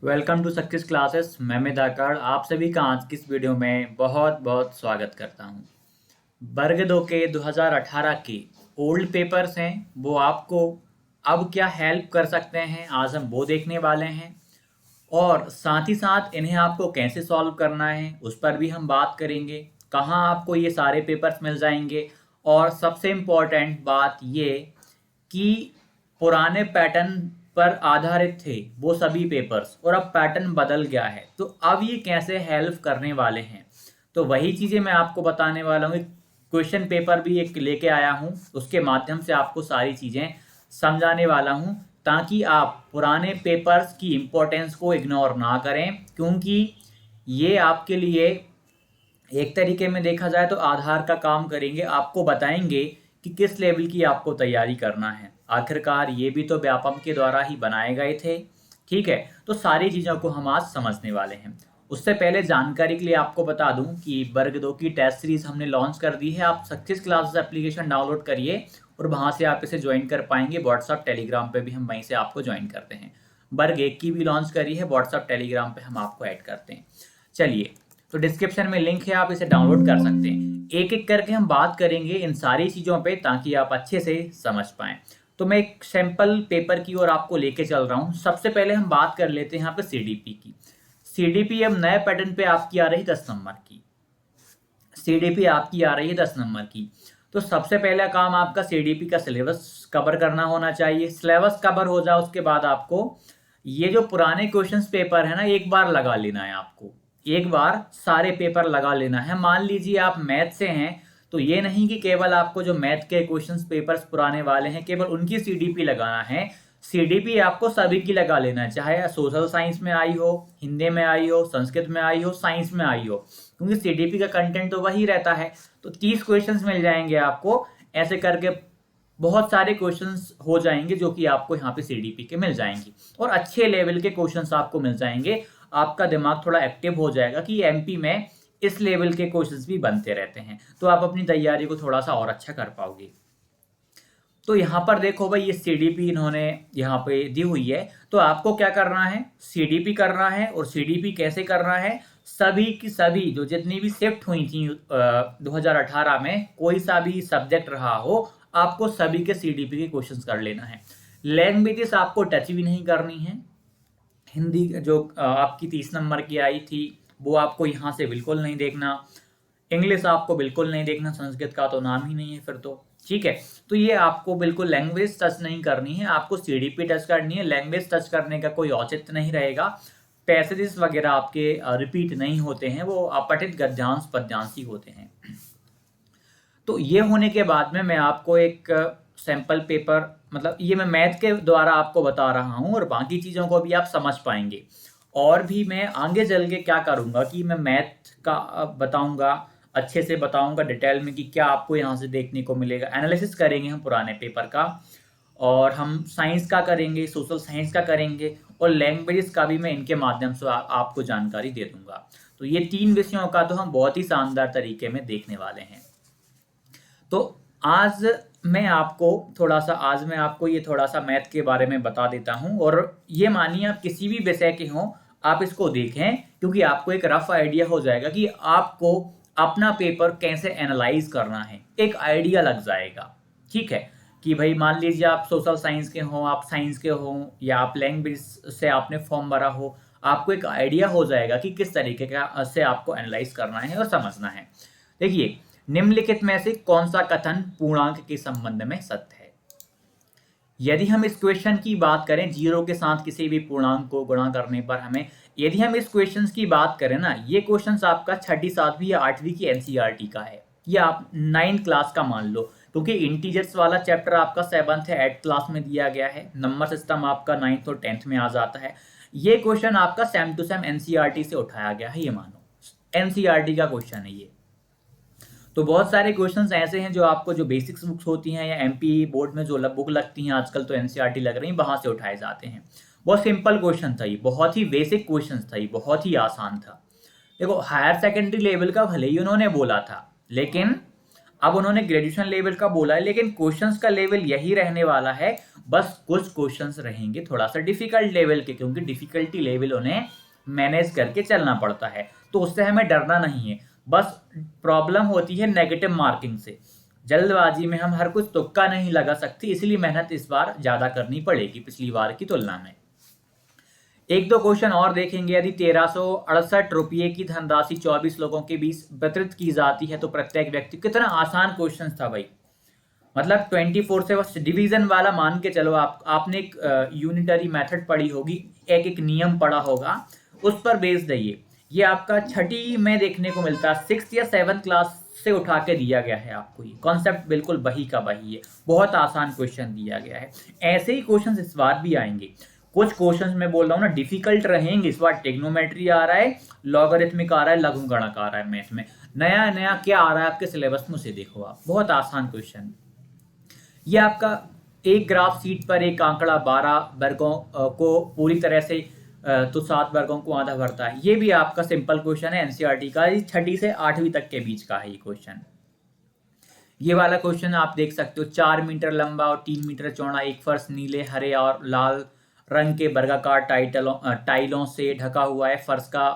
Welcome to success classes. मैं मिताकार आप सभी का आज की इस वीडियो में बहुत बहुत स्वागत करता हूं। वर्ग दो के 2018 के ओल्ड पेपर्स हैं, वो आपको अब क्या हेल्प कर सकते हैं, आज हम वो देखने वाले हैं। और साथ ही साथ इन्हें आपको कैसे सॉल्व करना है उस पर भी हम बात करेंगे। कहाँ आपको ये सारे पेपर्स मिल जाएंगे, और सबसे इम्पोर्टेंट बात ये कि पुराने पैटर्न पर आधारित थे वो सभी पेपर्स और अब पैटर्न बदल गया है, तो अब ये कैसे हेल्प करने वाले हैं। तो वही चीज़ें मैं आपको बताने वाला हूँ। क्वेश्चन पेपर भी एक लेके आया हूँ, उसके माध्यम से आपको सारी चीज़ें समझाने वाला हूँ, ताकि आप पुराने पेपर्स की इम्पोर्टेंस को इग्नोर ना करें। क्योंकि ये आपके लिए एक तरीके में देखा जाए तो आधार का काम करेंगे, आपको बताएंगे कि किस लेवल की आपको तैयारी करना है। आखिरकार ये भी तो व्यापम के द्वारा ही बनाए गए थे। ठीक है, तो सारी चीज़ों को हम आज समझने वाले हैं। उससे पहले जानकारी के लिए आपको बता दूं कि वर्ग दो की टेस्ट सीरीज हमने लॉन्च कर दी है। आप सक्सेस क्लासेस एप्लीकेशन डाउनलोड करिए और वहां से आप इसे ज्वाइन कर पाएंगे। व्हाट्सअप टेलीग्राम पे भी हम वहीं से आपको ज्वाइन करते हैं। वर्ग एक की भी लॉन्च करी है, व्हाट्सअप टेलीग्राम पे हम आपको ऐड करते हैं। चलिए, तो डिस्क्रिप्शन में लिंक है, आप इसे डाउनलोड कर सकते हैं। एक एक करके हम बात करेंगे इन सारी चीज़ों पे, ताकि आप अच्छे से समझ पाएं। तो मैं एक सैंपल पेपर की ओर आपको लेके चल रहा हूँ। सबसे पहले हम बात कर लेते हैं यहाँ पे सीडीपी की। सीडीपी अब नए पैटर्न पे आपकी आ रही 10 नंबर की। सीडीपी आपकी आ रही है 10 नंबर की। तो सबसे पहला काम आपका सीडीपी का सिलेबस कवर करना होना चाहिए। सिलेबस कवर हो जाए उसके बाद आपको ये जो पुराने क्वेश्चंस पेपर है ना, एक बार लगा लेना है। आपको एक बार सारे पेपर लगा लेना है। मान लीजिए आप मैथ से हैं, तो ये नहीं कि केवल आपको जो मैथ के क्वेश्चंस पेपर्स पुराने वाले हैं केवल उनकी सीडीपी लगाना है। सीडीपी आपको सभी की लगा लेना है, चाहे सोशल साइंस में आई हो, हिंदी में आई हो, संस्कृत में आई हो, साइंस में आई हो, क्योंकि सीडीपी का कंटेंट तो वही रहता है। तो 30 क्वेश्चंस मिल जाएंगे आपको। ऐसे करके बहुत सारे क्वेश्चंस हो जाएंगे जो कि आपको यहाँ पे सीडीपी के मिल जाएंगे, और अच्छे लेवल के क्वेश्चंस आपको मिल जाएंगे। आपका दिमाग थोड़ा एक्टिव हो जाएगा कि एमपी में इस लेवल के क्वेश्चंस भी बनते रहते हैं, तो आप अपनी तैयारी को थोड़ा सा और अच्छा कर पाओगे। तो यहाँ पर देखो भाई, ये सीडीपी इन्होंने यहाँ पे दी हुई है। तो आपको क्या करना है, सीडीपी करना है। और सीडीपी कैसे करना है, सभी की सभी जो जितनी भी शिफ्ट हुई थी 2018 में, कोई सा भी सब्जेक्ट रहा हो, आपको सभी के सीडीपी के क्वेश्चंस कर लेना है। लैंग्वेजेस आपको टच भी नहीं करनी है। हिंदी जो आपकी 30 नंबर की आई थी वो आपको यहाँ से बिल्कुल नहीं देखना। इंग्लिश आपको बिल्कुल नहीं देखना, संस्कृत का तो नाम ही नहीं है फिर तो। ठीक है, तो ये आपको बिल्कुल लैंग्वेज टच नहीं करनी है, आपको सीडीपी टच करनी है। लैंग्वेज टच करने का कोई औचित्य नहीं रहेगा। पैसेजेस वगैरह आपके रिपीट नहीं होते हैं, वो अपठित गद्यांश पद्यांश ही होते हैं। तो ये होने के बाद में मैं आपको एक सैंपल पेपर, मतलब ये मैं मैथ के द्वारा आपको बता रहा हूँ, और बाकी चीज़ों को भी आप समझ पाएंगे। और भी मैं आगे चल के क्या करूँगा कि मैं मैथ का बताऊँगा, अच्छे से बताऊँगा डिटेल में कि क्या आपको यहाँ से देखने को मिलेगा। एनालिसिस करेंगे हम पुराने पेपर का, और हम साइंस का करेंगे, सोशल साइंस का करेंगे, और लैंग्वेजेस का भी मैं इनके माध्यम से आपको जानकारी दे दूंगा। तो ये 3 विषयों का तो हम बहुत ही शानदार तरीके में देखने वाले हैं। तो आज मैं आपको ये थोड़ा सा मैथ के बारे में बता देता हूँ। और ये मानिए आप किसी भी विषय के हों, आप इसको देखें, क्योंकि आपको एक रफ आइडिया हो जाएगा कि आपको अपना पेपर कैसे एनालाइज करना है, एक आइडिया लग जाएगा। ठीक है, कि भाई मान लीजिए आप सोशल साइंस के हों, आप साइंस के हों, या आप लैंग्वेज से आपने फॉर्म भरा हो, आपको एक आइडिया हो जाएगा कि किस तरीके का से आपको एनालाइज करना है और समझना है। देखिए, निम्नलिखित में से कौन सा कथन पूर्णांक के संबंध में सत्य है। यदि हम इस क्वेश्चन की बात करें, जीरो के साथ किसी भी पूर्णांक को गुणा करने पर हमें, यदि हम इस क्वेश्चन की बात करें ना, ये क्वेश्चन आपका 6ठी 7वीं या 8वीं की एनसीईआरटी का है, या आप 9th क्लास का मान लो, क्योंकि इंटीजर्स वाला चैप्टर आपका 7th है, 8th क्लास में दिया गया है। नंबर सिस्टम आपका 9th और 10th में आ जाता है। ये क्वेश्चन आपका सेम टू सेम एनसीईआरटी से उठाया गया है, ये मानो एनसीईआरटी का क्वेश्चन है ये। तो बहुत सारे क्वेश्चंस ऐसे हैं जो आपको, जो बेसिक्स बुक्स होती हैं या एमपी बोर्ड में जो बुक लगती हैं आजकल, तो एनसीईआरटी लग रही है, वहां से उठाए जाते हैं। बहुत सिंपल क्वेश्चन था ये, बहुत ही बेसिक क्वेश्चन था ये, बहुत ही आसान था। देखो, हायर सेकेंडरी लेवल का भले ही उन्होंने बोला था, लेकिन अब उन्होंने ग्रेजुएशन लेवल का बोला है, लेकिन क्वेश्चंस का लेवल यही रहने वाला है, बस कुछ क्वेश्चंस रहेंगे थोड़ा सा डिफिकल्ट लेवल के, क्योंकि डिफिकल्टी लेवल उन्हें मैनेज करके चलना पड़ता है, तो उससे हमें डरना नहीं है। बस प्रॉब्लम होती है नेगेटिव मार्किंग से, जल्दबाजी में हम हर कुछ तुक्का नहीं लगा सकते, इसलिए मेहनत इस बार ज्यादा करनी पड़ेगी पिछली बार की तुलना में। एक दो क्वेश्चन और देखेंगे। यदि 1368 रुपये की धनराशि 24 लोगों के बीच वितरित की जाती है तो प्रत्येक व्यक्ति, कितना आसान क्वेश्चन था भाई, मतलब 24 से बस डिवीजन वाला मान के चलो। आपने एक यूनिटरी मेथड पढ़ी होगी, एक एक नियम पढ़ा होगा, उस पर बेस दिए। ये आपका छठी में देखने को मिलता है, 6th या 7th क्लास से उठा के दिया गया है आपको। ये कॉन्सेप्ट बिल्कुल वही का वही है, बहुत आसान क्वेश्चन दिया गया है। ऐसे ही क्वेश्चन इस बार भी आएंगे। कुछ क्वेश्चंस में बोल रहा हूँ ना डिफिकल्ट रहेंगे इस बार। टेक्नोमेट्री आ रहा है, लॉगरिथमिक आ रहा है, लघुगणक आ रहा है, मैथ में नया नया क्या आ रहा है आपके सिलेबस में, उसे देखो आप, बहुत आसान क्वेश्चन। ये आपका एक ग्राफ शीट पर एक आंकड़ा 12 वर्गों को पूरी तरह से तो 7 वर्गों को आधा भरता है। ये भी आपका सिंपल क्वेश्चन है, एनसीईआरटी का, 6ठी से 8वीं तक के बीच का है ये क्वेश्चन। ये वाला क्वेश्चन आप देख सकते हो, 4 मीटर लंबा और 3 मीटर चौड़ा एक फर्श नीले, हरे और लाल रंग के वर्गाकार टाइलों से ढका हुआ है। फर्श का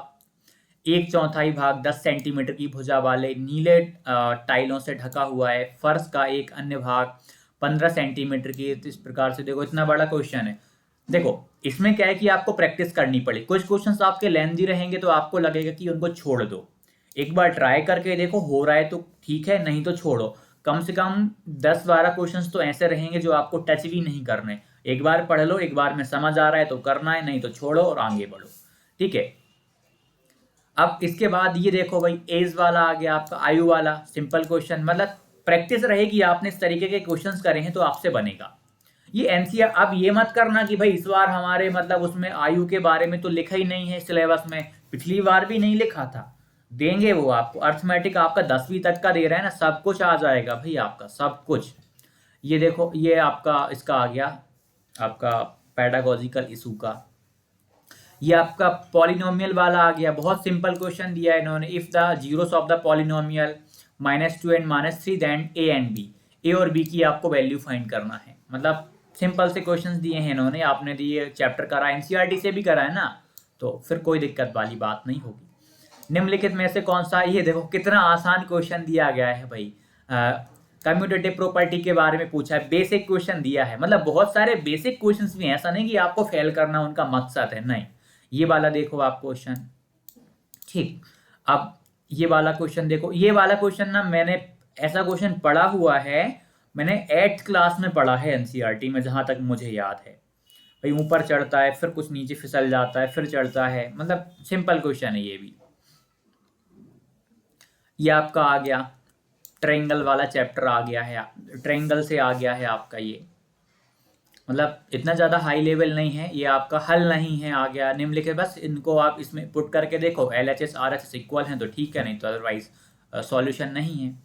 1/4 भाग 10 सेंटीमीटर की भुजा वाले नीले टाइलों से ढका हुआ है। फर्श का एक अन्य भाग 15 सेंटीमीटर की। इस प्रकार से देखो, इतना बड़ा क्वेश्चन है। देखो इसमें क्या है कि आपको प्रैक्टिस करनी पड़े। कुछ क्वेश्चंस आपके लेंथी रहेंगे तो आपको लगेगा कि उनको छोड़ दो, एक बार ट्राई करके देखो, हो रहा है तो ठीक है, नहीं तो छोड़ो। कम से कम 10-12 क्वेश्चंस तो ऐसे रहेंगे जो आपको टच भी नहीं करने। एक बार पढ़ लो, एक बार में समझ आ रहा है तो करना है, नहीं तो छोड़ो और आगे बढ़ो, ठीक है। अब इसके बाद ये देखो भाई, एज वाला आ गया आपका, आयु वाला सिंपल क्वेश्चन। मतलब प्रैक्टिस रहेगी, आपने इस तरीके के क्वेश्चंस करे हैं तो आपसे बनेगा ये एनसीईआर। अब ये मत करना कि भाई इस बार हमारे मतलब उसमें आयु के बारे में तो लिखा ही नहीं है सिलेबस में, पिछली बार भी नहीं लिखा था। देंगे वो आपको, अर्थमेटिक आपका 10वीं तक का दे रहा है ना, सब कुछ आ जाएगा भाई आपका, सब कुछ। ये देखो, ये आपका इसका आ गया आपका पेडागोजिकल इशू का। ये आपका पॉलिनोमियल वाला आ गया, बहुत सिंपल क्वेश्चन दिया है इन्होंने। If the zeros of the polynomial -2 and -3 then A and B, A और बी की आपको वैल्यू फाइंड करना है। मतलब सिंपल से क्वेश्चंस दिए हैं इन्होंने, आपने दिए चैप्टर करा, एनसीईआरटी से भी करा है ना, तो फिर कोई दिक्कत वाली बात नहीं होगी। निम्नलिखित में से कौन सा, ये देखो कितना आसान क्वेश्चन दिया गया है भाई। कम्यूटेटिव प्रॉपर्टी के बारे में पूछा है, बेसिक क्वेश्चन दिया है। मतलब बहुत सारे बेसिक क्वेश्चंस भी हैं, ऐसा नहीं कि आपको फेल करना उनका मकसद है, नहीं। ये वाला देखो आप क्वेश्चन, ठीक। अब ये वाला क्वेश्चन देखो, ये वाला क्वेश्चन ना मैंने ऐसा क्वेश्चन पढ़ा हुआ है, मैंने 8th क्लास में पढ़ा है एनसीईआरटी में, जहां तक मुझे याद है। भाई ऊपर चढ़ता है, फिर कुछ नीचे फिसल जाता है, फिर चढ़ता है, मतलब सिंपल क्वेश्चन है ये भी। ये आपका आ गया ट्रायंगल वाला चैप्टर आ गया है, ट्रायंगल से आ गया है आपका ये। मतलब इतना ज़्यादा हाई लेवल नहीं है, ये आपका हल नहीं है, आ गया निम्नलिखित। बस इनको आप इसमें पुट करके देखो, LHS RHS इक्वल हैं तो ठीक है, नहीं तो अदरवाइज सॉल्यूशन नहीं है।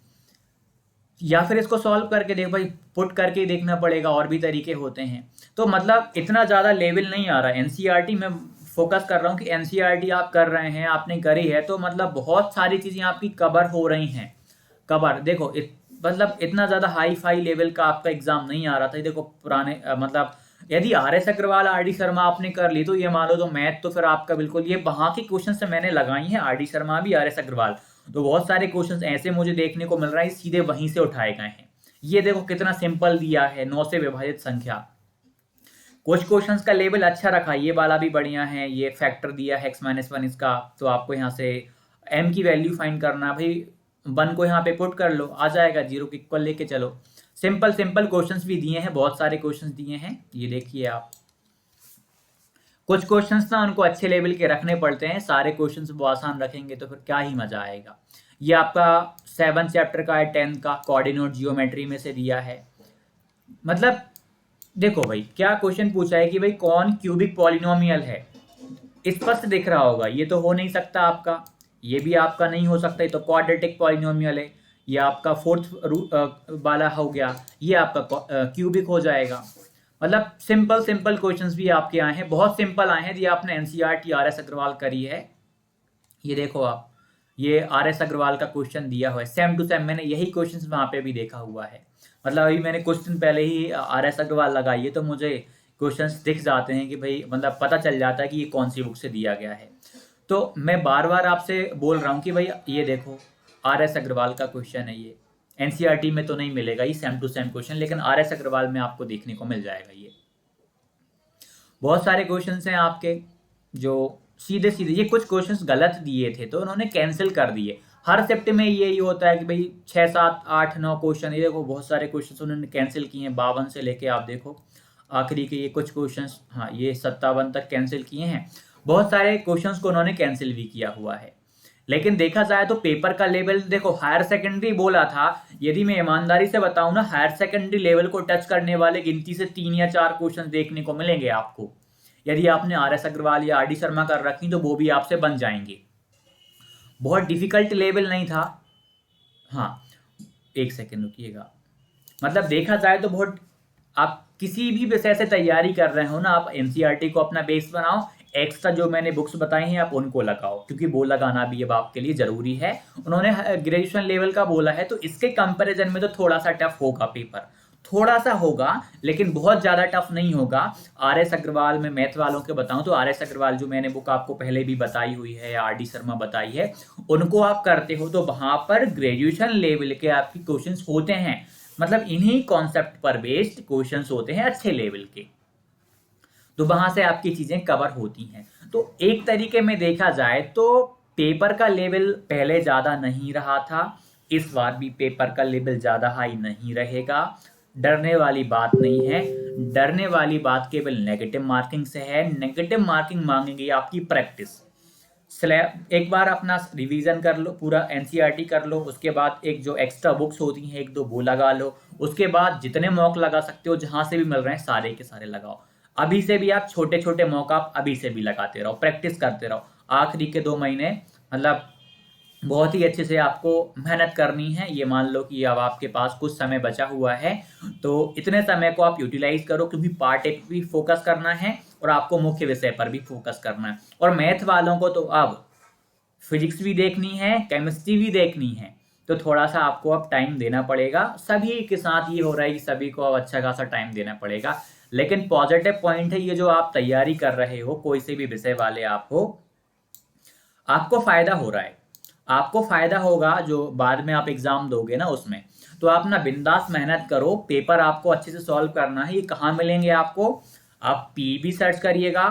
या फिर इसको सॉल्व करके देख भाई, पुट करके देखना पड़ेगा, और भी तरीके होते हैं। तो मतलब इतना ज़्यादा लेवल नहीं आ रहा है। एनसीईआरटी में फोकस कर रहा हूँ कि एनसीईआरटी आप कर रहे हैं, आपने करी है, तो मतलब बहुत सारी चीज़ें आपकी कवर हो रही हैं। कवर देखो, मतलब इतना ज़्यादा हाई फाई लेवल का आपका एग्जाम नहीं आ रहा था। देखो पुराने मतलब यदि RS अग्रवाल RD शर्मा आपने कर ली तो ये मान लो तो मैथ तो फिर आपका बिल्कुल, ये वहाँ की क्वेश्चन से मैंने लगाई हैं, RD शर्मा भी RS अग्रवाल, तो बहुत सारे क्वेश्चंस ऐसे मुझे देखने को मिल रहा है सीधे वहीं से उठाए गए हैं। ये देखो कितना सिंपल दिया है, 9 से विभाजित संख्या। कुछ क्वेश्चंस का लेवल अच्छा रखा, ये वाला भी बढ़िया है। ये फैक्टर दिया है x-1 इसका, तो आपको यहाँ से m की वैल्यू फाइंड करना, भाई 1 को यहाँ पे पुट कर लो, आ जाएगा, 0 के इक्वल लेके चलो। सिंपल सिंपल क्वेश्चंस भी दिए हैं, बहुत सारे क्वेश्चंस दिए हैं, ये देखिए आप। कुछ क्वेश्चंस ना उनको अच्छे लेवल के रखने पड़ते हैं, सारे क्वेश्चंस वो आसान रखेंगे तो फिर क्या ही मजा आएगा। ये आपका 7th चैप्टर का है, 10th का, कोऑर्डिनेट जियोमेट्री में से दिया है। मतलब देखो भाई क्या क्वेश्चन पूछा है कि भाई कौन क्यूबिक पॉलिनोमियल है, स्पष्ट दिख रहा होगा, ये तो हो नहीं सकता आपका, ये भी आपका नहीं हो सकता, ये तो क्वाड्रेटिक पॉलिनोमियल है। ये आपका 4th वाला हो गया, ये आपका क्यूबिक हो जाएगा। मतलब सिंपल सिंपल क्वेश्चंस भी आपके आए हैं, बहुत सिंपल आए हैं। ये आपने एनसीईआरटी RS अग्रवाल करी है, ये देखो आप, ये RS अग्रवाल का क्वेश्चन दिया हुआ है, सेम टू सेम मैंने यही क्वेश्चन वहाँ पे भी देखा हुआ है। मतलब अभी मैंने कुछ दिन पहले ही RS अग्रवाल लगाई है, तो मुझे क्वेश्चंस दिख जाते हैं कि भाई मतलब पता चल जाता है कि ये कौन सी बुक से दिया गया है। तो मैं बार बार आपसे बोल रहा हूँ कि भाई ये देखो RS अग्रवाल का क्वेश्चन है, ये NCERT में तो नहीं मिलेगा ये सेम टू सेम क्वेश्चन, लेकिन RS अग्रवाल में आपको देखने को मिल जाएगा। ये बहुत सारे क्वेश्चंस हैं आपके जो सीधे सीधे, ये कुछ क्वेश्चंस गलत दिए थे तो उन्होंने कैंसिल कर दिए। हर शिफ्ट में यही होता है कि भाई 6 7 8 9 क्वेश्चन, ये देखो बहुत सारे क्वेश्चंस उन्होंने कैंसिल किए हैं। 52 से लेके आप देखो आखिरी के ये कुछ क्वेश्चंस, हाँ ये 57 तक कैंसिल किए हैं। बहुत सारे क्वेश्चंस को उन्होंने कैंसिल भी किया हुआ है। लेकिन देखा जाए तो पेपर का लेवल देखो, हायर सेकेंडरी बोला था, यदि मैं ईमानदारी से बताऊं ना, हायर सेकेंडरी लेवल को टच करने वाले गिनती से 3 या 4 क्वेश्चन देखने को मिलेंगे आपको। यदि आपने RS अग्रवाल या RD शर्मा कर रखी तो वो भी आपसे बन जाएंगे। बहुत डिफिकल्ट लेवल नहीं था। हाँ एक सेकेंड रुकिएगा, मतलब देखा जाए तो बहुत, आप किसी भी विषय से तैयारी कर रहे हो ना, आप NCERT को अपना बेस बनाओ, एक्स्ट्रा जो मैंने बुक्स बताई हैं आप उनको लगाओ, क्योंकि वो लगाना भी अब आपके लिए जरूरी है। उन्होंने ग्रेजुएशन लेवल का बोला है, तो इसके कंपैरिजन में तो थोड़ा सा टफ होगा पेपर, थोड़ा सा होगा, लेकिन बहुत ज्यादा टफ नहीं होगा। RS अग्रवाल में मैथ वालों के बताऊं तो RS अग्रवाल जो मैंने बुक आपको पहले भी बताई हुई है या RD शर्मा बताई है, उनको आप करते हो तो वहां पर ग्रेजुएशन लेवल के आपके क्वेश्चंस होते हैं। मतलब इन्हीं कॉन्सेप्ट पर बेस्ड क्वेश्चंस होते हैं अच्छे लेवल के, तो वहां से आपकी चीजें कवर होती हैं। तो एक तरीके में देखा जाए तो पेपर का लेवल पहले ज्यादा नहीं रहा था, इस बार भी पेपर का लेवल ज्यादा हाई नहीं रहेगा। डरने वाली बात नहीं है, डरने वाली बात केवल नेगेटिव मार्किंग से है। नेगेटिव मार्किंग मांगेंगी आपकी प्रैक्टिस। स्लैब एक बार अपना रिवीजन कर लो, पूरा NCERT कर लो, उसके बाद एक जो एक्स्ट्रा बुक्स होती हैं 1 2 वो लगा लो, उसके बाद जितने मॉक लगा सकते हो जहां से भी मिल रहे हैं सारे के सारे लगाओ। अभी से भी आप छोटे छोटे मॉक आप अभी से भी लगाते रहो, प्रैक्टिस करते रहो। आखिरी के 2 महीने मतलब बहुत ही अच्छे से आपको मेहनत करनी है। ये मान लो कि अब आपके पास कुछ समय बचा हुआ है, तो इतने समय को आप यूटिलाइज करो, क्योंकि पार्ट 1 भी फोकस करना है और आपको मुख्य विषय पर भी फोकस करना है। और मैथ वालों को तो अब फिजिक्स भी देखनी है, केमिस्ट्री भी देखनी है, तो थोड़ा सा आपको अब टाइम देना पड़ेगा। सभी के साथ ये हो रहा है कि सभी को अब अच्छा खासा टाइम देना पड़ेगा। लेकिन पॉजिटिव पॉइंट है, ये जो आप तैयारी कर रहे हो, कोई से भी विषय वाले आप हो, आपको फायदा हो रहा है। आपको फायदा होगा जो बाद में आप एग्जाम दोगे ना उसमें, तो आप ना बिंदास मेहनत करो, पेपर आपको अच्छे से सॉल्व करना है। ये कहाँ मिलेंगे आपको, आप PEB सर्च करिएगा,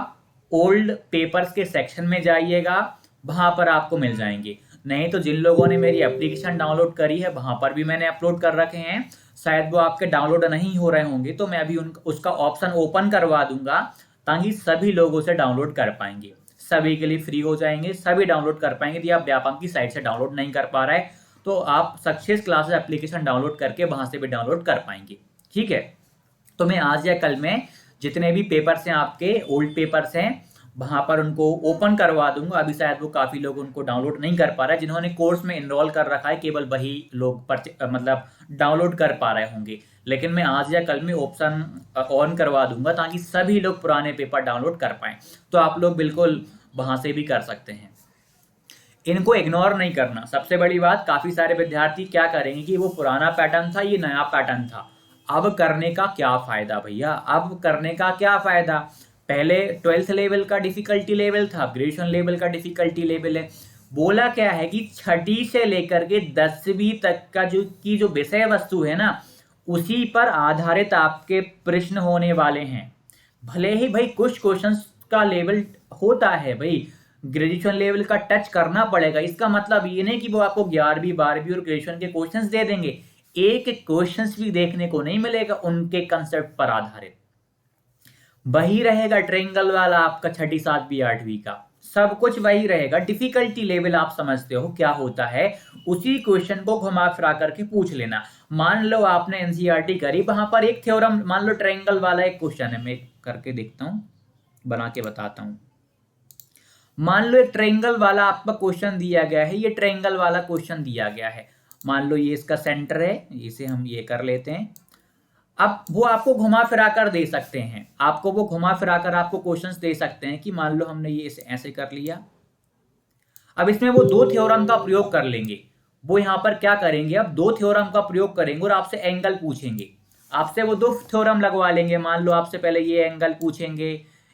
ओल्ड पेपर्स के सेक्शन में जाइएगा, वहां पर आपको मिल जाएंगे। नहीं तो जिन लोगों ने मेरी एप्लीकेशन डाउनलोड करी है वहां पर भी मैंने अपलोड कर रखे हैं, शायद वो आपके डाउनलोड नहीं हो रहे होंगे, तो मैं अभी उसका ऑप्शन ओपन करवा दूंगा, ताकि सभी लोग उसे डाउनलोड कर पाएंगे। सभी के लिए फ्री हो जाएंगे, सभी डाउनलोड कर पाएंगे। यदि आप व्यापम की साइट से डाउनलोड नहीं कर पा रहे तो आप सक्सेस क्लासेस एप्लीकेशन डाउनलोड करके वहां से भी डाउनलोड कर पाएंगे। ठीक है, तो मैं आज या कल में जितने भी पेपर्स हैं आपके ओल्ड पेपर्स हैं वहां पर उनको ओपन करवा दूंगा। अभी शायद वो काफी लोग उनको डाउनलोड नहीं कर पा रहे, जिन्होंने कोर्स में इनरोल कर रखा है केवल वही लोग मतलब डाउनलोड कर पा रहे होंगे। लेकिन मैं आज या कल में ऑप्शन ऑन करवा दूंगा ताकि सभी लोग पुराने पेपर डाउनलोड कर पाएं, तो आप लोग बिल्कुल वहां से भी कर सकते हैं। इनको इग्नोर नहीं करना। सबसे बड़ी बात, काफी सारे विद्यार्थी क्या करेंगे कि वो पुराना पैटर्न था, ये नया पैटर्न था, अब करने का क्या फायदा भैया, अब करने का क्या फायदा। पहले 12th लेवल का डिफिकल्टी लेवल था, ग्रेजुएशन लेवल का डिफिकल्टी लेवल है। बोला क्या है कि 6ठी से लेकर के 10वीं तक का जो विषय वस्तु है ना, उसी पर आधारित आपके प्रश्न होने वाले हैं। भले ही भाई कुछ क्वेश्चंस का लेवल होता है, भाई ग्रेजुएशन लेवल का टच करना पड़ेगा, इसका मतलब ये नहीं कि वो आपको 11वीं 12वीं और ग्रेजुएशन के क्वेश्चंस दे देंगे। एक क्वेश्चंस भी देखने को नहीं मिलेगा उनके कंसेप्ट पर आधारित, वही रहेगा ट्रायंगल वाला आपका 6ठी 7वीं 8वीं का, सब कुछ वही रहेगा। डिफिकल्टी लेवल आप समझते हो क्या होता है, उसी क्वेश्चन को घुमा फिरा करके पूछ लेना। मान लो आपने NCERT करी, वहां पर एक थ्योरम, मान लो ट्रायंगल वाला एक क्वेश्चन है, मैं करके देखता हूं, बना के बताता हूं। मान लो एक ट्रायंगल वाला आपका क्वेश्चन दिया गया है, ये ट्रायंगल वाला क्वेश्चन दिया गया है, मान लो ये इसका सेंटर है, इसे हम ये कर लेते हैं। अब वो आपको घुमा फिरा कर दे सकते हैं, आपको वो घुमा फिरा कर आपको क्वेश्चंस दे सकते हैं कि मान लो हमने ये इसे ऐसे कर लिया, अब इसमें वो दो थ्योरम का प्रयोग कर लेंगे। वो यहाँ पर क्या करेंगे, अब दो थ्योरम का प्रयोग करेंगे और आपसे एंगल पूछेंगे। आपसे वो दो थ्योरम लगवा लेंगे। मान लो आपसे पहले ये एंगल पूछेंगे,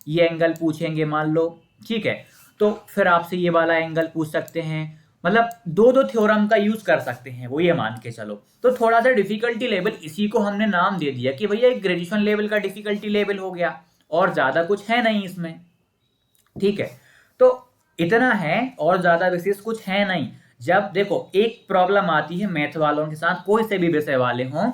ये एंगल पूछेंगे मान लो, ठीक है। तो फिर आपसे ये वाला एंगल पूछ सकते हैं। मतलब दो दो थ्योरम का यूज कर सकते हैं वो, ये मान के चलो। तो थोड़ा सा डिफिकल्टी लेवल, इसी को हमने नाम दे दिया कि भैया एक ग्रेजुएशन लेवल का डिफिकल्टी लेवल हो गया, और ज्यादा कुछ है नहीं इसमें, ठीक है। तो इतना है और ज्यादा विशेष कुछ है नहीं। जब देखो एक प्रॉब्लम आती है मैथ वालों के साथ, कोई से भी विषय वाले हों,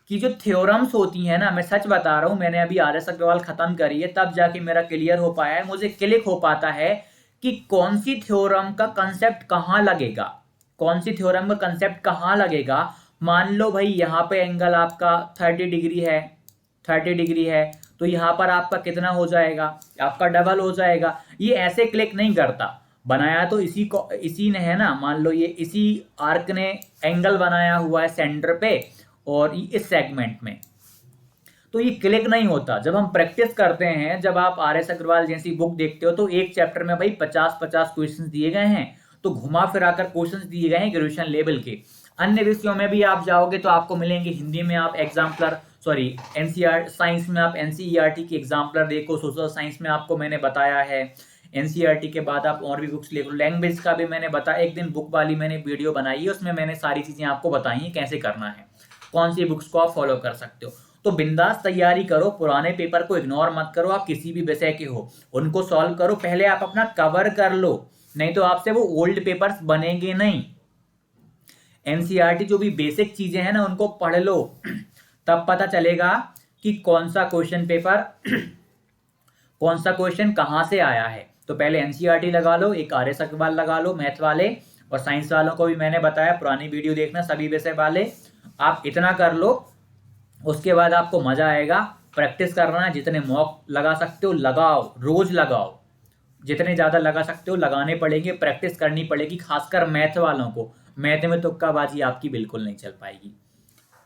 कि जो थ्योरम्स होती हैं ना, मैं सच बता रहा हूं, मैंने अभी आर्यस अग्रवाल खत्म करी है तब जाके मेरा क्लियर हो पाया है, मुझे क्लिक हो पाता है कि कौन सी थ्योरम का कंसेप्ट कहाँ लगेगा, कौन सी थ्योरम का कंसेप्ट कहाँ लगेगा। मान लो भाई यहाँ पे एंगल आपका 30 डिग्री है, 30 डिग्री है, तो यहाँ पर आपका कितना हो जाएगा, आपका डबल हो जाएगा। ये ऐसे क्लिक नहीं करता, बनाया तो इसी को, इसी ने है ना, मान लो ये इसी आर्क ने एंगल बनाया हुआ है सेंटर पे और इस सेगमेंट में, तो ये क्लिक नहीं होता। जब हम प्रैक्टिस करते हैं, जब आप आर्यस अग्रवाल जैसी बुक देखते हो, तो एक चैप्टर में भाई 50-50 क्वेश्चंस दिए गए हैं, तो घुमा फिराकर क्वेश्चंस दिए गए हैं ग्रेजुएशन लेवल के। अन्य विषयों में भी आप जाओगे तो आपको मिलेंगे, हिंदी में आप एग्जाम्पलर, सॉरी एनसीईआर, साइंस में आप एनसीईआरटी की एग्जाम्पलर देखो, सोशल साइंस में आपको मैंने बताया है। एनसीईआरटी के बाद आप और भी बुक्स ले लो, लैंग्वेज का भी मैंने बताया, एक दिन बुक वाली मैंने वीडियो बनाई है, उसमें मैंने सारी चीजें आपको बताई हैं कैसे करना है, कौन सी बुक्स को आप फॉलो कर सकते हो। तो बिंदास तैयारी करो, पुराने पेपर को इग्नोर मत करो, आप किसी भी विषय के हो उनको सॉल्व करो, पहले आप अपना कवर कर लो, नहीं तो आपसे वो ओल्ड पेपर्स बनेंगे नहीं। एनसीईआरटी जो भी बेसिक चीजें हैं ना उनको पढ़ लो, तब पता चलेगा कि कौन सा क्वेश्चन पेपर कौन सा क्वेश्चन कहाँ से आया है। तो पहले एनसीईआरटी लगा लो, एक आर्यस अग्रवाल लगा लो मैथ वाले, और साइंस वालों को भी मैंने बताया पुरानी वीडियो देखना सभी विषय वाले। आप इतना कर लो, उसके बाद आपको मजा आएगा। प्रैक्टिस करना है, जितने मॉक लगा सकते हो लगाओ, रोज लगाओ, जितने ज्यादा लगा सकते हो लगाने पड़ेंगे, प्रैक्टिस करनी पड़ेगी, खासकर मैथ वालों को। मैथ में तुक्काबाजी आपकी बिल्कुल नहीं चल पाएगी।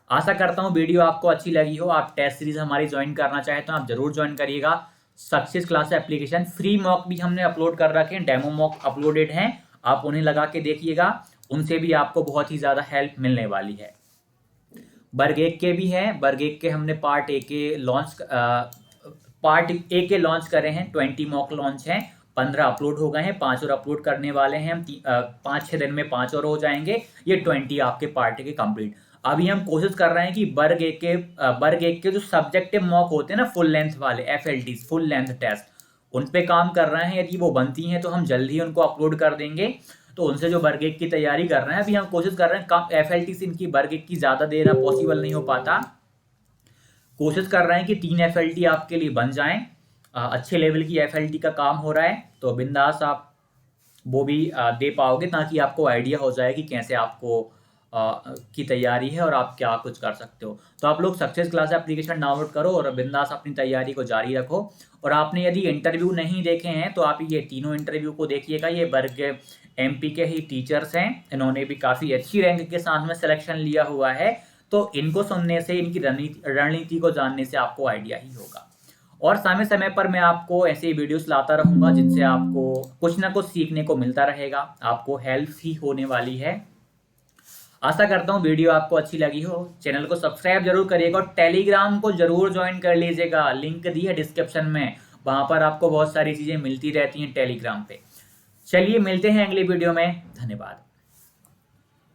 आशा करता हूँ वीडियो आपको अच्छी लगी हो। आप टेस्ट सीरीज हमारी ज्वाइन करना चाहे तो आप जरूर ज्वाइन करिएगा। Success class application free mock भी हमने अपलोड कर रखे हैं, डेमो मॉक अपलोडेड हैं, आप उन्हें लगा के देखिएगा, उनसे भी आपको बहुत ही ज्यादा हेल्प मिलने वाली है। वर्ग 1 के भी हैं, वर्ग 1 के हमने पार्ट ए के लॉन्च करे हैं, 20 मॉक लॉन्च हैं, 15 अपलोड हो गए हैं, 5 और अपलोड करने वाले हैं हम, 5-6 दिन में 5 और हो जाएंगे, ये 20 आपके पार्ट के कंप्लीट। अभी हम कोशिश कर रहे हैं कि वर्ग एक के जो सब्जेक्टिव मॉक होते हैं ना, फुल लेंथ वाले FLT, फुल लेंथ टेस्ट, उन पे काम कर रहे हैं। यदि वो बनती हैं तो हम जल्द ही उनको अपलोड कर देंगे। तो उनसे जो वर्ग 1 की तैयारी कर रहे हैं, अभी हम कोशिश कर रहे हैं, कम FLT से इनकी वर्ग 1 की ज्यादा देना पॉसिबल नहीं हो पाता, कोशिश कर रहे हैं कि 3 FLT आपके लिए बन जाएं। अच्छे लेवल की FLT का काम हो रहा है, तो बिंदास आप वो भी दे पाओगे, ताकि आपको आइडिया हो जाए कि कैसे आपको की तैयारी है और आप क्या कुछ कर सकते हो। तो आप लोग सक्सेस क्लास एप्लीकेशन डाउनलोड करो और बिंदास अपनी तैयारी को जारी रखो। और आपने यदि इंटरव्यू नहीं देखे हैं तो आप ये तीनों इंटरव्यू को देखिएगा। ये वर्ग MP के ही टीचर्स हैं, इन्होंने भी काफ़ी अच्छी रैंक के साथ में सिलेक्शन लिया हुआ है, तो इनको सुनने से, इनकी रणनीति को जानने से आपको आइडिया ही होगा। और समय समय पर मैं आपको ऐसे वीडियोस लाता रहूँगा, जिनसे आपको कुछ ना कुछ सीखने को मिलता रहेगा, आपको हेल्प ही होने वाली है। आशा करता हूँ वीडियो आपको अच्छी लगी हो। चैनल को सब्सक्राइब जरूर करिएगा और टेलीग्राम को जरूर ज्वाइन कर लीजिएगा, लिंक दी है डिस्क्रिप्शन में, वहां पर आपको बहुत सारी चीजें मिलती रहती हैं टेलीग्राम पे। चलिए मिलते हैं अगली वीडियो में, धन्यवाद।